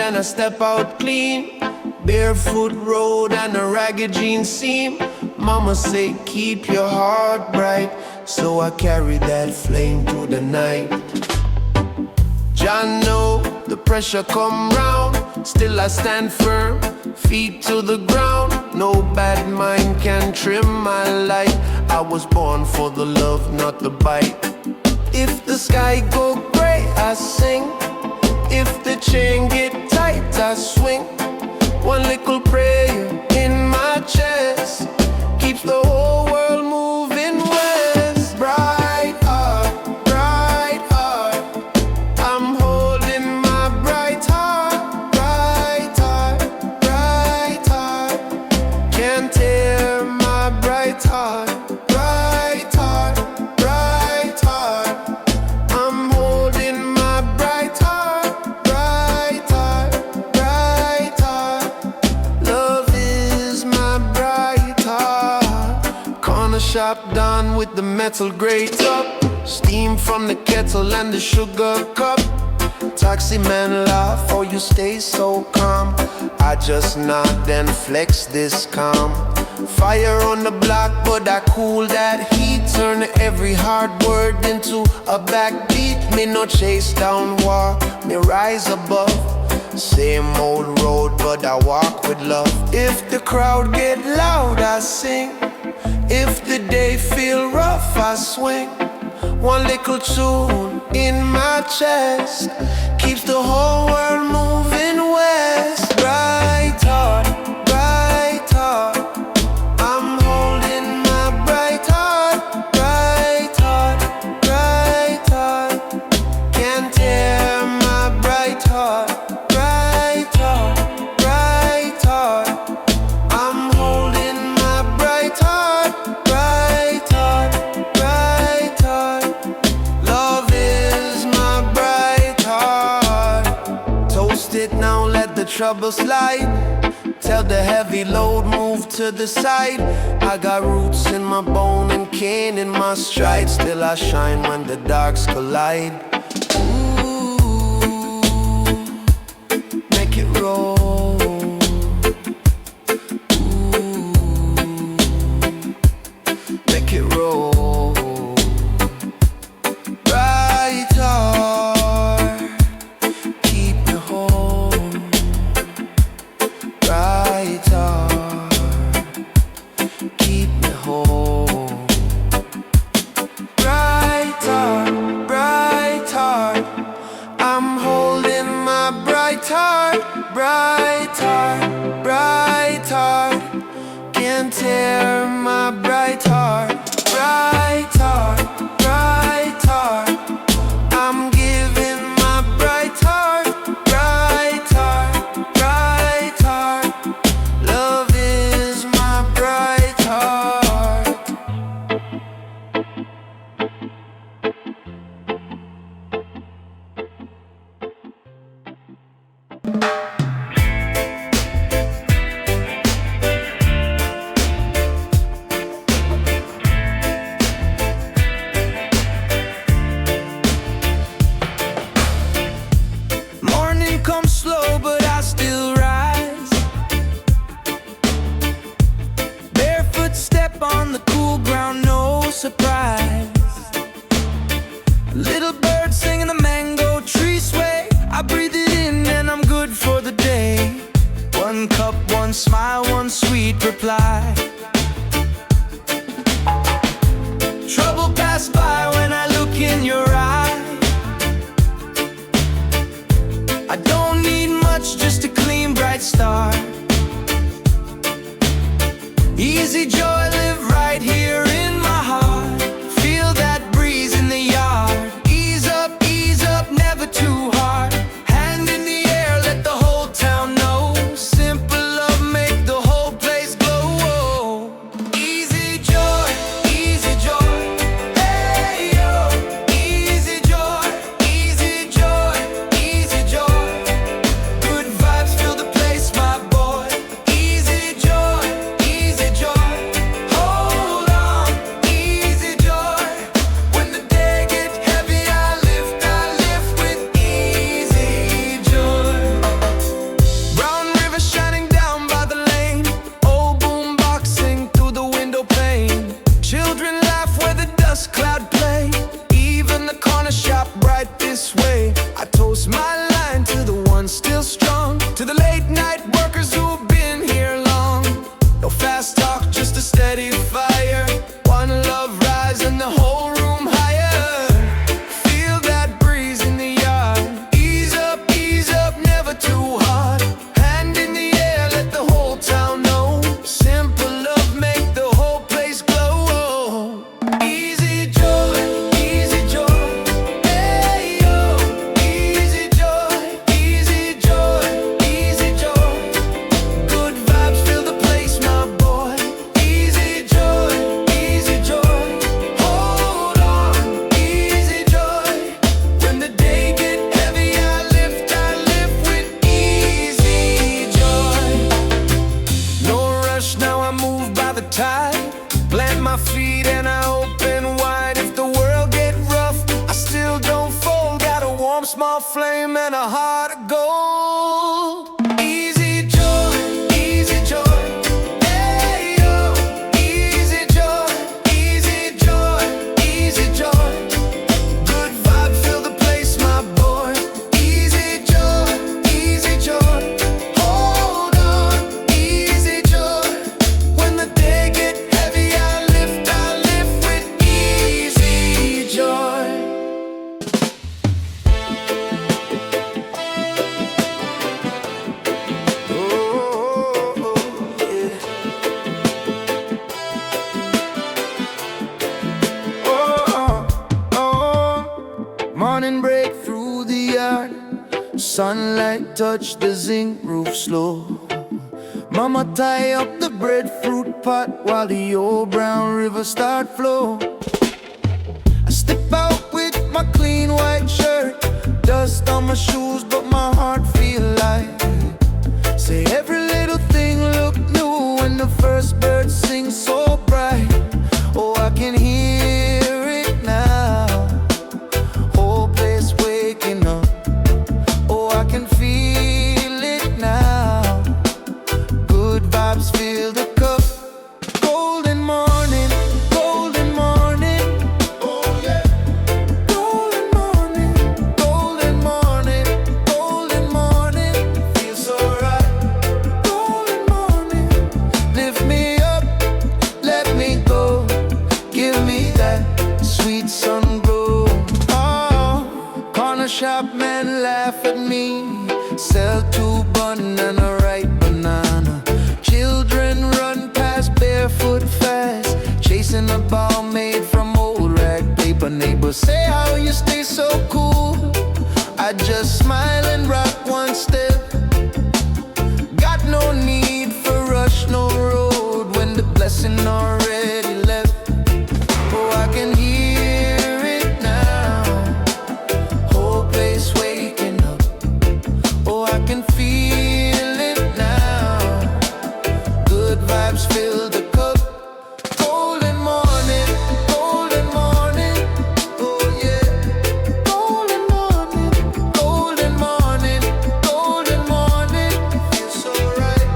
and I step out clean. Barefoot road and a ragged jean seam. Mama say keep your heart bright, so I carry that flame through the night. Jah know the pressure come round, still I stand firm, feet to the ground. No bad mind can trim my light. I was born for the love, not the bite. If the sky go gray, I sing. If the chain get tight, I swing. One little prayer in my chest keeps the whole world moving west. Bright heart, I'm holding my bright heart. Bright heart, can't tear my bright heart. Bright heart, done with the metal grate up. Steam from the kettle and the sugar cup. Taxi man laugh, oh you stay so calm. I just nod and flex this calm. Fire on the block, but I cool that heat. Turn every hard word into a backbeat. Me no chase down war, me rise above. Same old road, but I walk with love. If the crowd get loud, I sing. If the day feel rough, I swing. One little tune in my chest keeps the whole world moving west. Bright heart, bright heart. I'm holding my bright heart, bright heart, bright heart. Can't tear my bright heart, bright heart, bright heart. I'm holding my bright heart, bright heart, bright heart. Love is my bright heart. Toast it now, let the trouble slide. Tell the heavy load, move to the side. I got roots in my bone and cane in my stride. Still I shine when the darks collide. Ooh, make it roll. Ooh, make it roll. Bright heart, keep me home. Bright heart, keep me home. Bright heart, I'm holding my bright heart, bright heart, bright heart. Can't tear my bright heart, bright heart, bright heart. I'm giving my bright heart, bright heart, bright heart. Love is my bright heart. Morning comes slow, but I still rise. Barefoot step on the cool ground, no surprise. Little bird singing, the mango tree sway. I breathe it in and I'm good for the day. One cup, one smile, one sweet reply. Trouble pass by when I look in your eye. I don't need much, just a clean, bright start. Easy joy, live right here in my heart. Feel that breeze in the yard. Ease up, never too hard. Hand in the air, let the whole town know. Simple love, make the whole place glow. Easy joy, hey yo. Easy joy, easy joy, easy joy. Good vibes fill the place, my boy. Easy joy, easy joy. Hold on, easy joy. When the day gets heavy, I lift with easy joy. Brown river shining down by the lane. Old boombox sing through the window pane. Children laugh where the dust cloud play. Even the corner shop right this way. I toast my line to the ones still strong. To the late night workers who've been here long. No fast talk, just a steady fire. One love rise and the whole room higher. Feel that breeze in the yard. Ease up, never too hard. Hand in the air, let the whole town know. Simple love, make the whole place glow. Easy joy, small flame and a heart of gold. Easy joy, easy joy. Hey yo, easy joy, easy joy, easy joy. Good vibe, fill the place, my boy. Easy joy, easy joy. Hold on, easy joy. When the day get heavy, I lift with easy joy. Morning break through the yard, sunlight touch the zinc roof slow. Mama tie up the breadfruit pot while the old brown river start flow. I step out with my clean white shirt, dust on my shoes but my heart feel light. Say every little thing look new when the first bird sings so bright. Oh, I can hear it now, whole place waking up. Oh, I can feel it now, good vibes fill the cup. Golden morning, golden morning. Oh yeah. Golden morning, golden morning, golden morning. Feels so right. Golden morning, lift me up, let me go. Give me that sweet sun glow. Oh, corner shop man laugh at me, sell 2 bun and a ripe banana. Children run past barefoot fast, chasing a ball made from old rag paper. Neighbors say how you stay so cool. I just smile and rock one step. Got no need for rush, no road when the blessing already left. Oh, I can hear it now, whole place waking up. Oh, I can feel it now, good vibes fill the cup. Golden morning, golden morning. Oh yeah. Golden morning, golden morning, golden morning. Feels so right.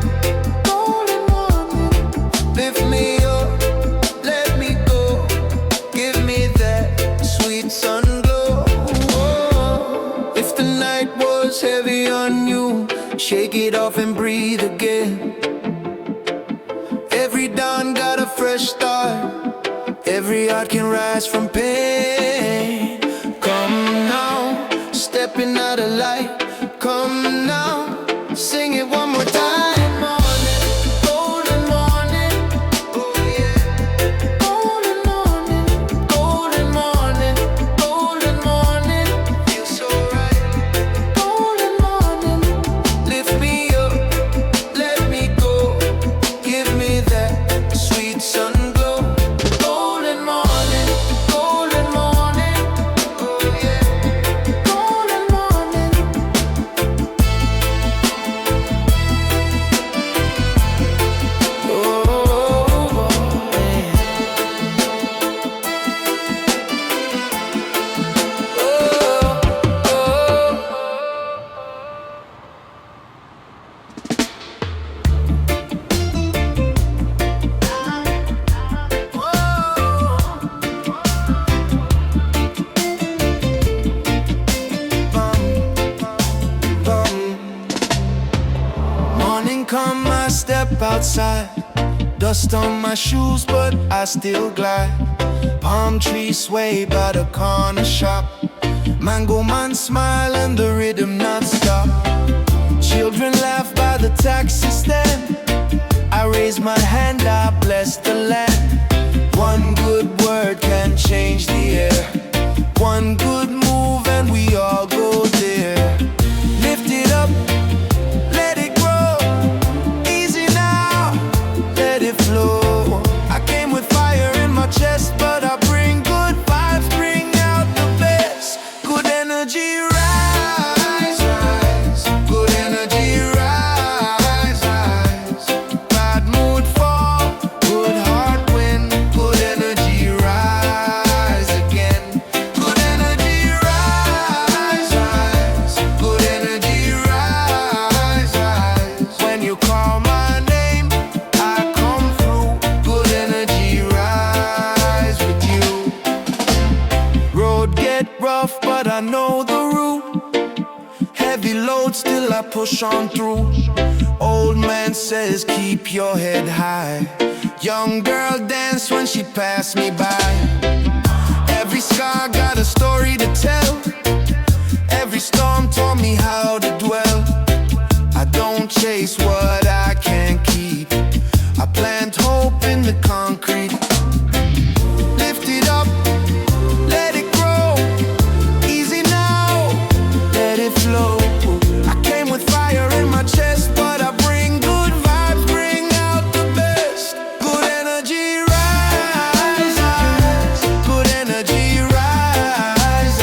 Golden morning, lift me up, let me go. Give me that sweet sun glow. Oh, if the night was heavy on you, shake it off and breathe again. Every dawn got a fresh start, every heart can rise from pain. Come now, stepping out of light. Come now, sing it one more time. Morning, golden morning. Oh yeah. Golden morning, golden morning, golden morning. Feels so right. Golden morning, lift me up, let me go. Give me that sweet sun glow. Golden morning, golden morning. Oh yeah. Golden morning. Morning come, I step outside, dust on my shoes, but I still glide. Palm trees sway by the corner shop, mango man smile and the rhythm not stop. Children laugh by the taxi stand, I raise my hand, I bless the land. One good word can change the air, one good move and we all go there. Lift it up, let it grow, easy now, let it flow. I came with fire in my chest, but I bring good vibes, bring out the best. Good energy rise, rise. Good energy rise, rise. Bad mood fall, good heart win. Good energy rise, push on through. Old man says keep your head high. Young girl danced when she passed me by. Every scar got a story to tell. Every storm taught me how to dwell. I don't chase what I can't keep. I plant hope in the concrete. Lift it up, let it grow. Easy now, let it flow. I came with fire in my chest, but I bring good vibes, bring out the best. Good energy rise, good energy rise.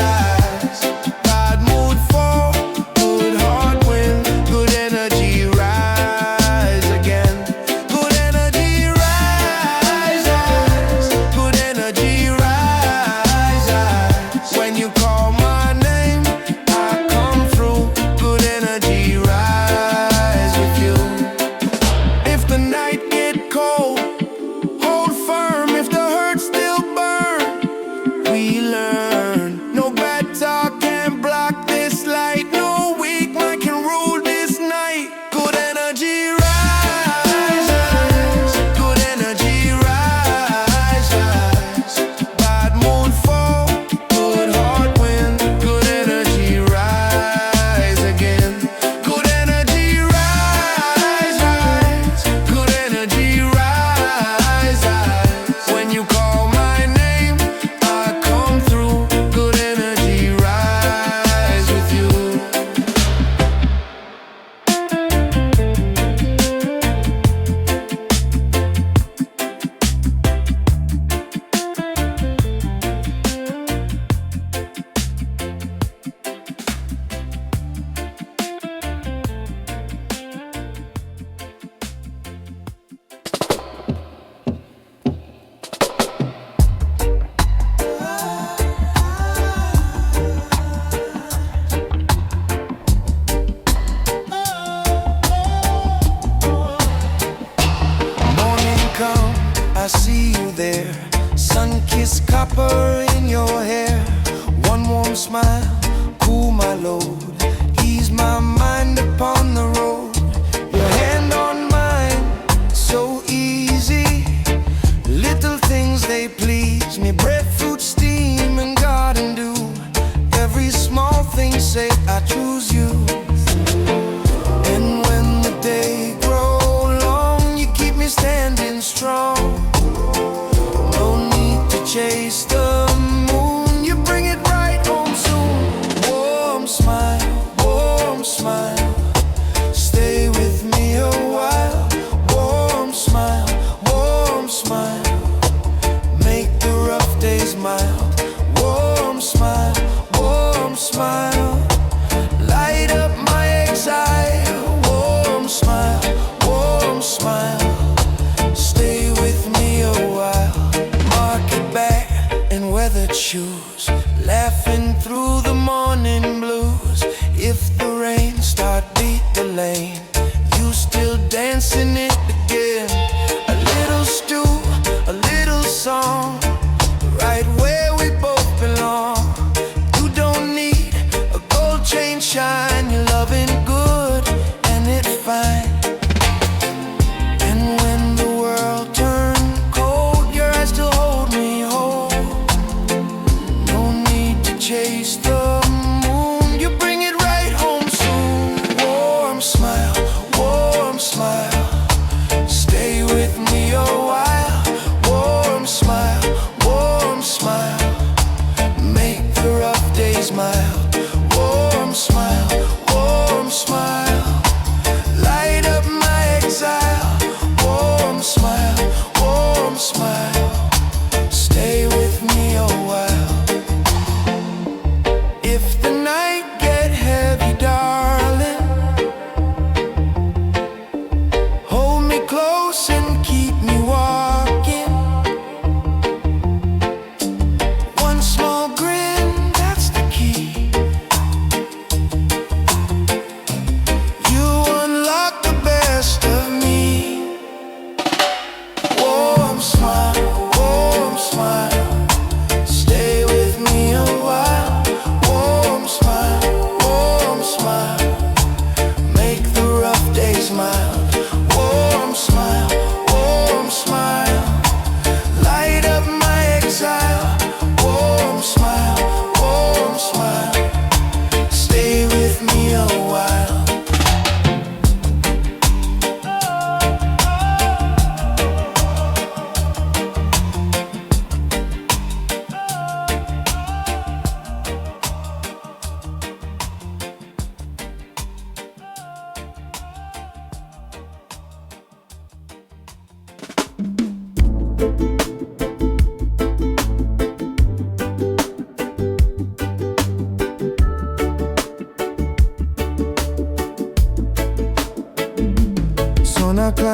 Bad mood fall, good heart win. Good energy rise again. Good energy rise, good energy rise. When you call my name, I come through. Good energy rise with you. If the night get cold, hold firm. If the hurt still burn, we learn. No bad talk can block this light. No weak mind can rule this night. Good energy rise, good energy rise. Bad mood fall, good heart win. Good energy rise again. Good energy rise, good energy rise. When you call my name, I come through. Good energy rise with you. Morning come, I see you there. Sun-kissed copper in your hair. One warm smile, cool my load. Ease my mind upon the road. Your hand on mine, so easy. Little things they please me. Breadfruit steam and garden dew. Every small thing say I choose you. And when the day grows long, you keep me standing strong. No need to chase the moon, you bring it right home soon. Warm smile, stay with me a while. Warm smile, make the rough days mild. Warm smile, light up my exile. Warm smile, stay with me a while. Market back and weathered shoes, laughing through the morning blues. If the rain start beat the lane, you still dancing it again. A little stew, a little song, right where we both belong. You don't need a gold chain shine. You're loving good and it fine. And when the world turn cold, your eyes still hold me whole. No need to chase the moon, you bring it right home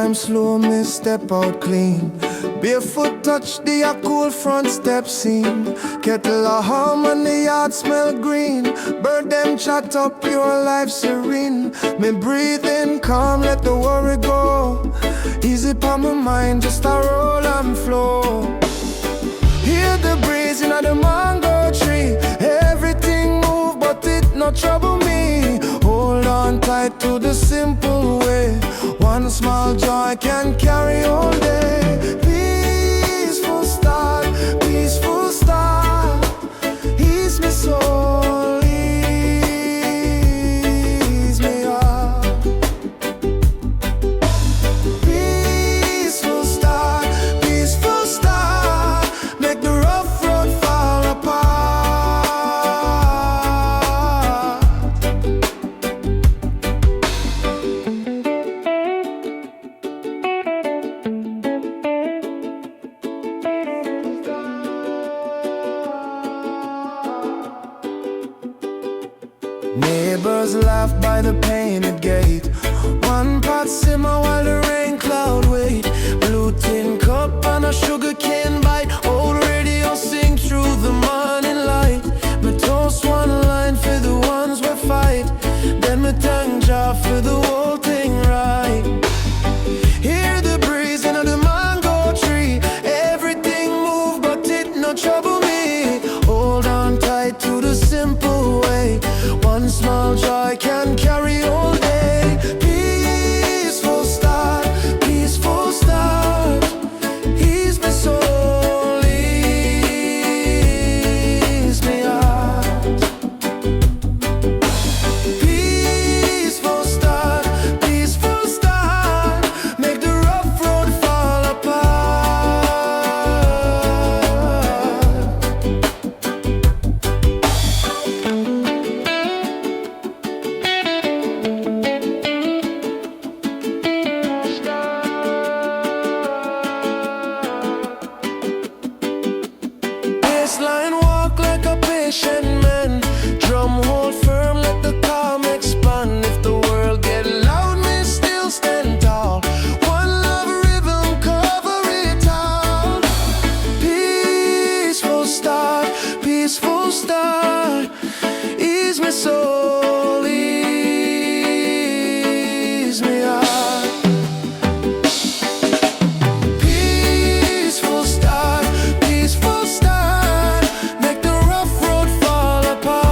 climb slow, me step out clean. Barefoot touch the cool front step scene. Kettle a hum and the yard smell green. Bird them chat up, your life serene. Me breathe in calm, let the worry go. Easy pa my mind, just a roll and flow. Hear the breeze in the mango tree. Everything move but it no trouble me. Hold on tight to the simple way. One small joy can carry all day. Peaceful start, peaceful start. Ease me soul, ease me up. Peaceful start, peaceful start. Make the rough road fall apart. Neighbors laugh by the painted gate. One pot simmer while the rain cloud wait. Blue tin cup and a sugar cane bite. Old radio sing through the morning light. Me toast one line for the ones we fight. Then me thank Jah for the whole thing right. Hear the breeze in the mango tree. Everything move but it no trouble me. Hold on tight to the simple way. One small joy can carry all day. Peaceful start, peaceful start. Ease my soul, ease me out. Peaceful start, peaceful start. Make the rough road fall apart. Baseline walk like a patient man. Drum hold firm, let the calm expand. If the world get loud, me still stand tall. One love rhythm, cover it all. Peaceful start, peaceful start. Ease me soul, ease me out. Peaceful start, peaceful start. Make the rough road fall apart.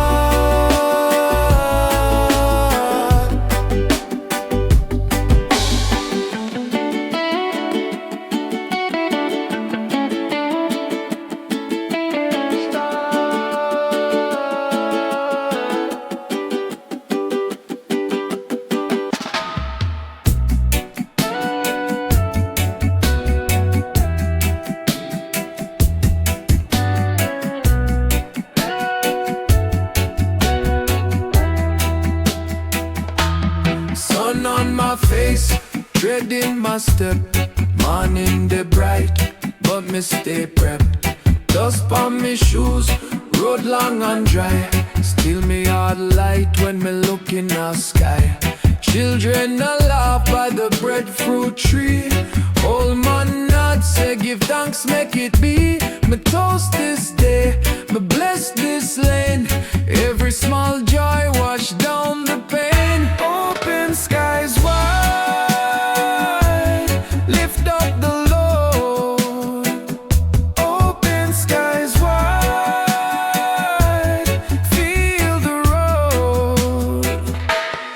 Sun on my face, tread in my step. Morning the bright, but me stay prepped. Dust on me shoes, road long and dry. Still me heart light when me look in the sky. Children a laugh by the breadfruit tree. Old man not say give thanks, make it be. Me toast this day, me bless this lane. Every small joy wash down the pain. Open skies wide, lift up the load. Open skies wide, feel the road.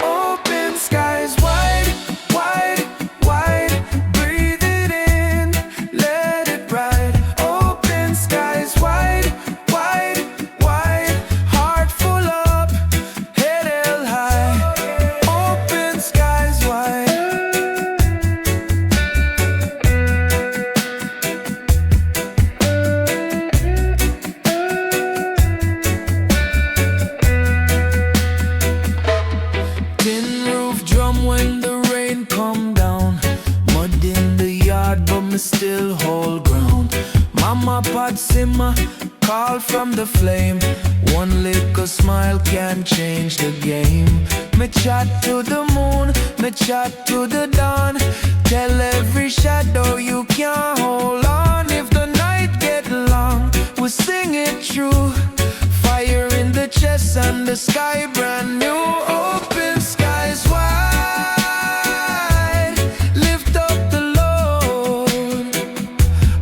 Open skies wide, wide, wide. Breathe it in, let it ride. Open skies wide, call from the flame. One little smile can change the game. Me chat to the moon, me chat to the dawn. Tell every shadow you can't hold on. If the night get long, we'll sing it true. Fire in the chest and the sky brand new. Open skies wide, lift up the load.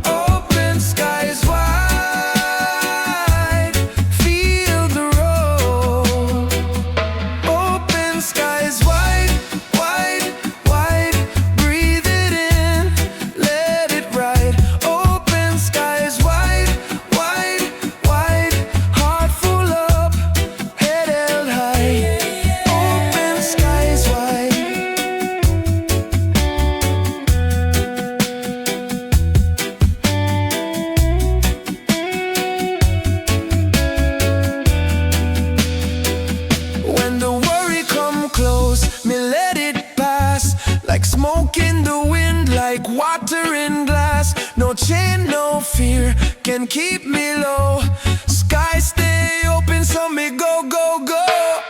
Open skies wide, feel the road. Open skies wide, wide, wide. Breathe it in, let it ride. Open skies wide, wide, wide. Heart full up, head held high. Open skies wide. When the worry come close, me let it pass. Like smoke in the wind, like water in glass. No chain, no fear can keep me low. Sky stay open, so me go, go, go.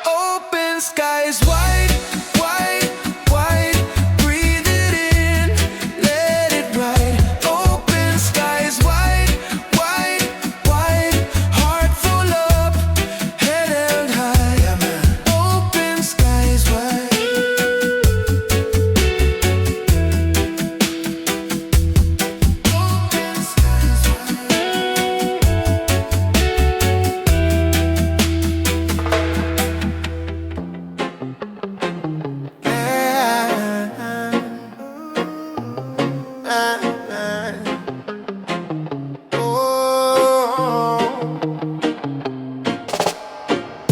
Open skies wide, wide, wide. Breathe it in, let it ride. Open skies wide, wide, wide. Heart full up, head held high. Open skies wide. Open skies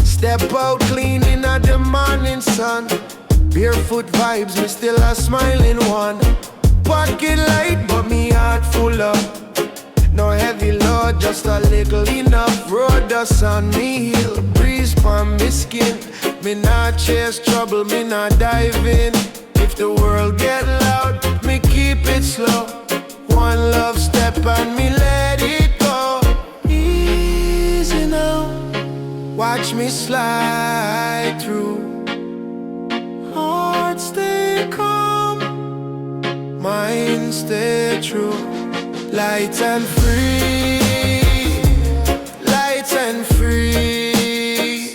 Step out clean in the morning sun. Barefoot vibes, me still a smiling one. Pocket light, but me heart full up. No heavy load, just a little enough. Road dust on me hill, breeze on me skin. Me not chase trouble, me not dive in. If the world get loud, me keep it slow. One love step and me let it go. Easy now, watch me slide through. Heart stay calm, mind stay true. Light and free, light and free.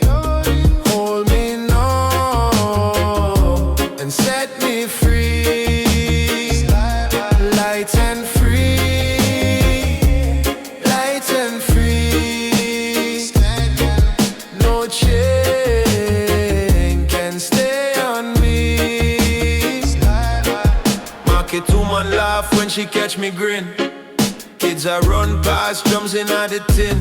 Hold me now and set me free. Light and free, light and free. No chain can stay on me. Market woman laugh when she catch me grin. Kids a run past drums in the tin.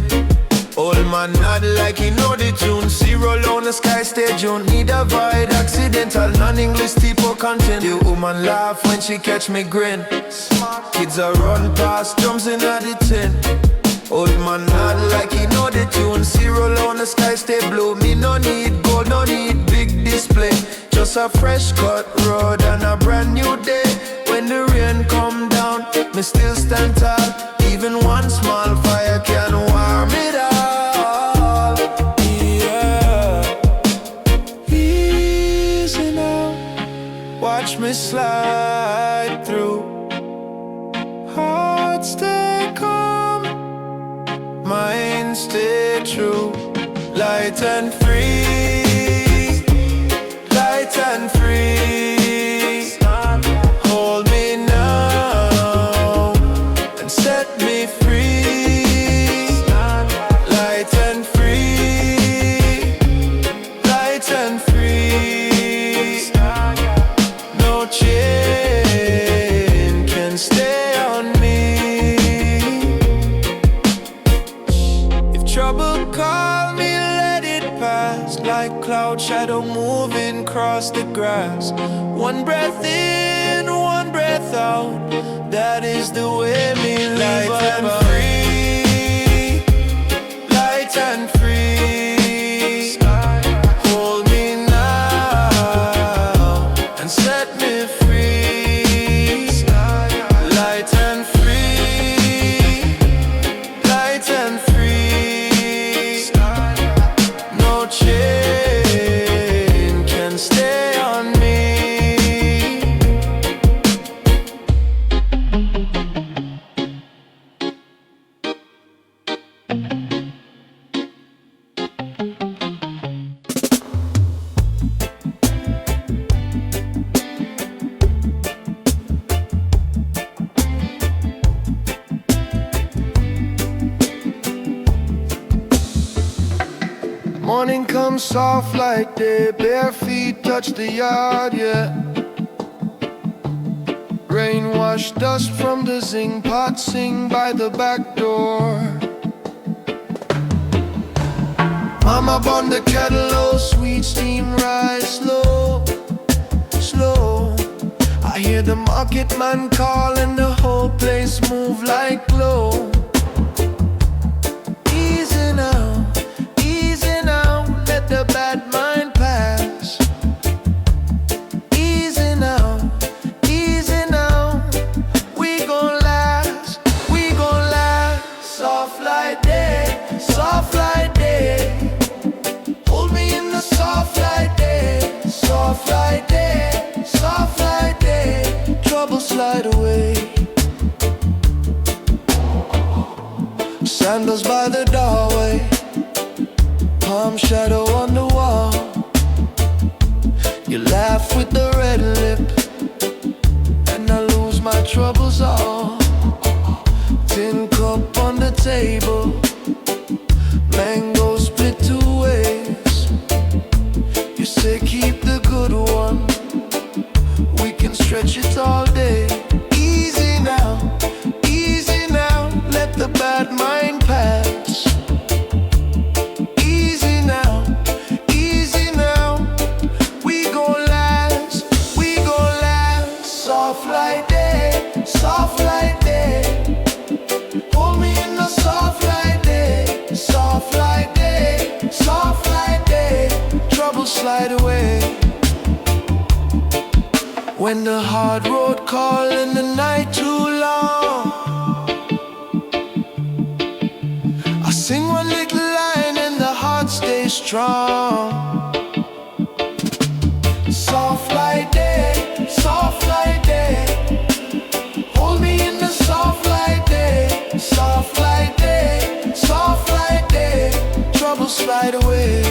Old man nod like he know the tune. Zero on the sky stage, you need a void. Accidental, non-English tipo content. The woman laugh when she catch me grin. Kids a run past drums in the tin. Old man nod like he know the tune. Zero on the sky stay blue. Me no need gold, no need big display. Just a fresh cut road and a brand new day. When the rain come down, me still stand tall. Even one small fire can warm it all. Yeah. Easy now, watch me slide through. Heart stay calm, mind stay true. Light and free, light and free. Hold me now and set me free. Light and free, light and free. No chain can stay on me. If trouble call me, let it pass. Like cloud shadow moving across the grass. One breath in, one breath out. That is the way me live. Light and free, light and free. Hold me now and set me free. Light and free, light and free. Morning comes soft like day, bare feet touch the yard, yeah. Rain wash dust from the zing pot, sing by the back door. Mama burn the kettle, oh sweet steam rise slow, slow. I hear the market man call and the whole place move like glow. Easy now, let the bad mind pass. Easy now, we gon' last, soft like day, soft like day. Hold me in the soft like day, soft like day, soft like day. Trouble slide away. Sandals by the doorway, palm shadow on the wall. You laugh with the red lip, and I lose my troubles all. Tin cup on the table, mango split two ways. You say keep the good one, we can stretch it all day. Easy now, let the bad mind pass. Easy now, we gon' last, soft like day, soft like day. Hold me in the soft like day, soft like day, soft like day. Trouble slide away. When the hard road call and the night too long, I sing one little line and the heart stays strong. Soft like day, soft like day. Hold me in the soft like day, soft like day, soft like day. Trouble slide away.